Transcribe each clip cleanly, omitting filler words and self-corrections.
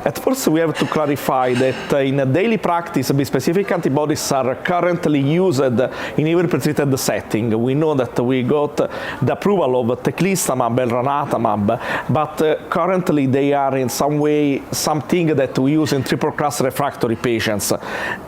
At first, we have to clarify that in daily practice, bispecific antibodies are currently used in every pretreated setting. We know that we got the approval of Teclistamab, Elranatamab, but currently they are in some way something that we use in triple-class refractory patients.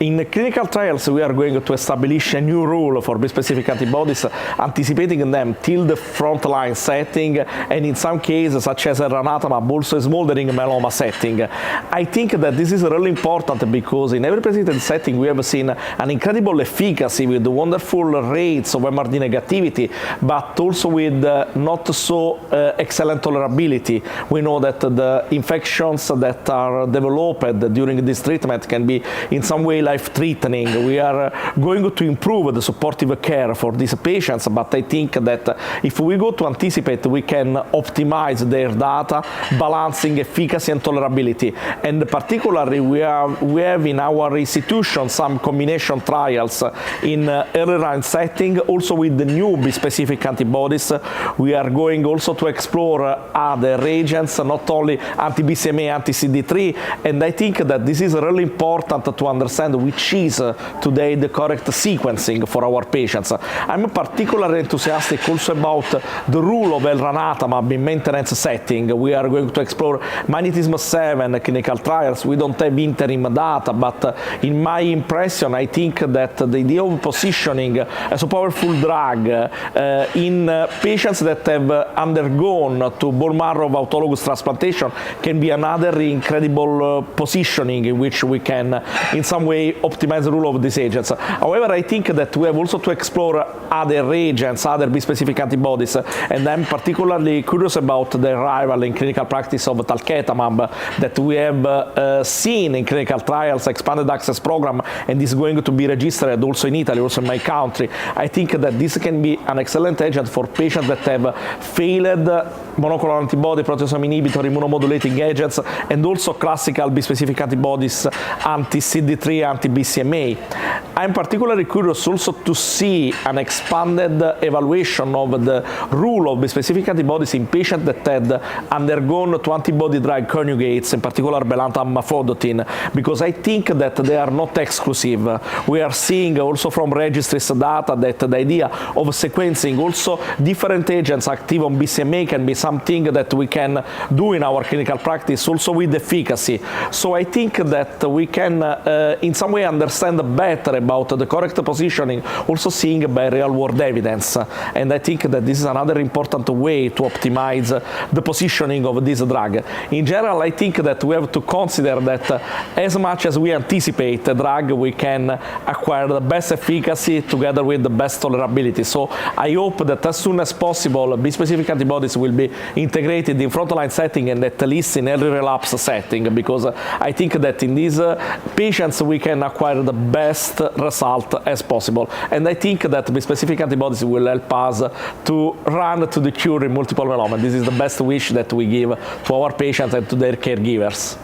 In clinical trials, we are going to establish a new rule for bispecific antibodies, anticipating them till the frontline setting, and in some cases, such as Elranatamab, also a Smoldering myeloma setting. I think that this is really important because in every pretreated setting we have seen an incredible efficacy with wonderful rates of MRD negativity, but also with not so excellent tolerability. We know that the infections that are developed during this treatment can be in some way life-threatening. We are going to improve the supportive care for these patients, but I think that if we go to anticipate, we can optimize their data, balancing efficacy and tolerability. And particularly, we have in our institution some combination trials in early line setting, also with the new bispecific antibodies. We are going also to explore other regimens, not only anti-BCMA, anti-CD3, and I think that this is really important to understand which is today the correct sequencing for our patients. I'm particularly enthusiastic also about the role of Elranatamab in maintenance setting. We are going to explore magnetism 7 clinical trials. We don't have interim data, but in my impression, I think that the idea of positioning as a powerful drug in patients that have undergone to bone marrow of autologous transplantation can be another incredible positioning in which we can in some way optimize the role of these agents. However, I think that we have also to explore other agents, other bispecific antibodies, and I'm particularly curious about the arrival in clinical practice of Talquetamab that we have seen in clinical trials, expanded access program, and is going to be registered also in Italy, also in my country. I think that this can be an excellent agent for patients that have failed monoclonal antibody, proteasome inhibitor, immunomodulating agents, and also classical bispecific antibodies, anti-CD3, anti-BCMA. I'm particularly curious also to see an expanded evaluation of the role of bispecific antibodies in patients that had undergone to antibody-drug conjugates, in particular belantamab mafodotin, because I think that they are not exclusive. We are seeing also from registries data that the idea of sequencing also different agents active on BCMA can be something that we can do in our clinical practice also with efficacy. So I think that we can in some way understand better about the correct positioning, also seeing by real-world evidence. And I think that this is another important way to optimize the positioning of this drug. In general, I think that we have to consider that as much as we anticipate a drug, we can acquire the best efficacy together with the best tolerability. So I hope that as soon as possible, bispecific antibodies will be integrated in frontline setting and at least in early relapse setting, because I think that in these patients we can acquire the best result as possible. And I think that bispecific antibodies will help us to run to the cure in multiple myeloma. This is the best wish that we give to our patients and to their caregivers.